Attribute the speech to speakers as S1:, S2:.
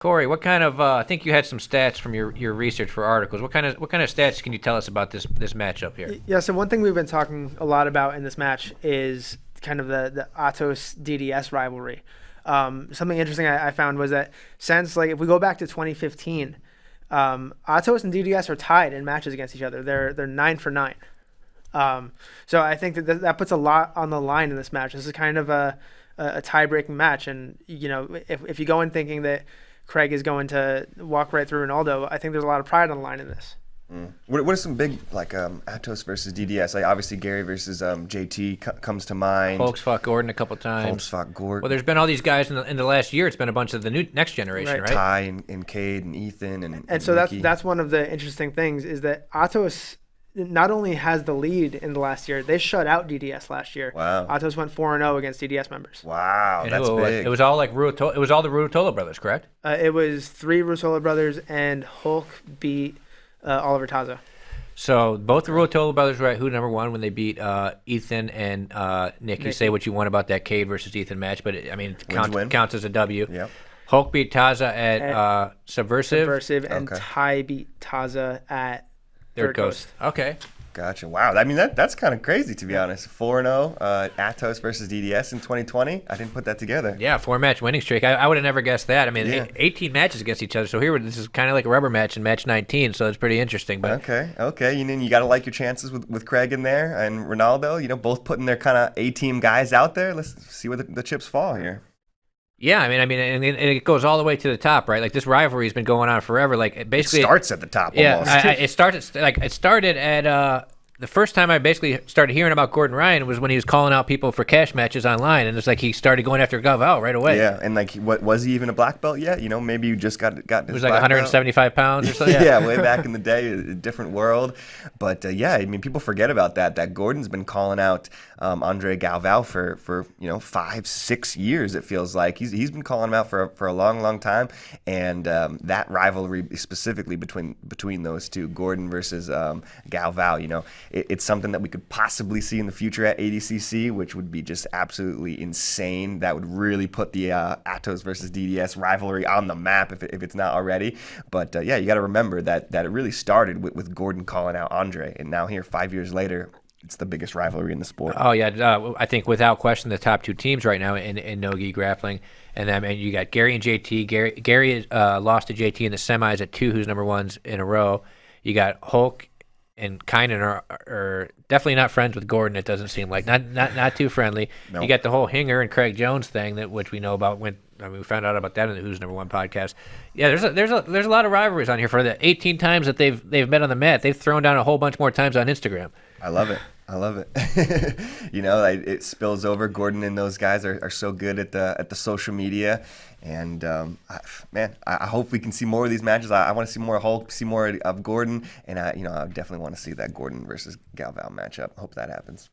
S1: Corey, what kind of? I think you had some stats from your research for articles. What kind of stats can you tell us about this matchup here?
S2: Yeah, so one thing we've been talking a lot about in this match is kind of the Atos-DDS rivalry. Something interesting I found was that since, like, if we go back to 2015, Atos and DDS are tied in matches against each other. They're 9 for 9. So I think that puts a lot on the line in this match. This is kind of a tie-breaking match, and if you go in thinking that Craig is going to walk right through Ronaldo, I think there's a lot of pride on the line in this.
S3: What are some big, like, Atos versus DDS? Like, obviously Gary versus JT comes to mind.
S1: Holtz fought Gordon a couple times.
S3: Holtz fought Gordon.
S1: Well, there's been all these guys in the last year. It's been a bunch of the next generation, right?
S3: Ty and Cade and Ethan and
S2: so
S3: Nicky.
S2: that's one of the interesting things is that Atos not only has the lead in the last year, they shut out DDS last year.
S3: Wow.
S2: Atos went 4-0 against DDS members.
S3: Wow,
S1: And
S3: that's big.
S1: It was all like it was all the Ruotolo brothers, correct?
S2: It was 3 Ruotolo brothers, and Hulk beat Oliver Taza.
S1: So both the Ruotolo brothers were at who number one when they beat Ethan and Nick. You say what you want about that Cade versus Ethan match, but it counts as a W.
S3: Yep.
S1: Hulk beat Taza at Subversive.
S2: And Ty beat Taza at
S1: Third Coast. Okay.
S3: Gotcha. Wow. I mean, that's kind of crazy, to be honest. 4-0, Atos versus DDS in 2020. I didn't put that together.
S1: Yeah, 4-match winning streak. I would have never guessed that. I mean,
S3: Yeah.
S1: 18 matches against each other. So this is kind of like a rubber match in match 19. So it's pretty interesting. But
S3: Okay. You got to like your chances with Craig in there and Ronaldo. Both putting their kind of A-team guys out there. Let's see where the chips fall here.
S1: yeah, I mean, and it goes all the way to the top, right? Like this rivalry has been going on forever. Like basically,
S3: It starts at the top almost.
S1: yeah, it started at the first time I basically started hearing about Gordon Ryan was when he was calling out people for cash matches online, and it's like he started going after Galvao right away.
S3: Yeah, and like, what was he even a black belt yet? Maybe you just got his
S1: It was like
S3: black
S1: 175 pounds or something.
S3: Yeah, way back in the day, a different world. But yeah, I mean, people forget about that. That Gordon's been calling out Andre Galvao for 5-6 years. It feels like he's been calling him out for a long time. And that rivalry specifically between those two, Gordon versus Galvao, it's something that we could possibly see in the future at ADCC, which would be just absolutely insane. That would really put the Atos versus DDS rivalry on the map if it's not already. But yeah, you got to remember that it really started with Gordon calling out Andre, and now here 5 years later, it's the biggest rivalry in the sport.
S1: Oh yeah, I think without question the top two teams right now in no-gi grappling, and then you got Gary and JT. Gary lost to JT in the semis at 2 who's number ones in a row. You got Hulk and Kynan are definitely not friends with Gordon. It doesn't seem like not too friendly.
S3: Nope.
S1: You got the whole Hinger and Craig Jones thing which we know about we found out about that in the Who's Number One podcast. Yeah, there's a lot of rivalries on here. For the 18 times that they've met on the mat, they've thrown down a whole bunch more times on Instagram.
S3: I love it. It spills over. Gordon and those guys are so good at the social media, and I hope we can see more of these matches. I want to see more Hulk, see more of Gordon, and I definitely want to see that Gordon versus Galvao matchup. I hope that happens.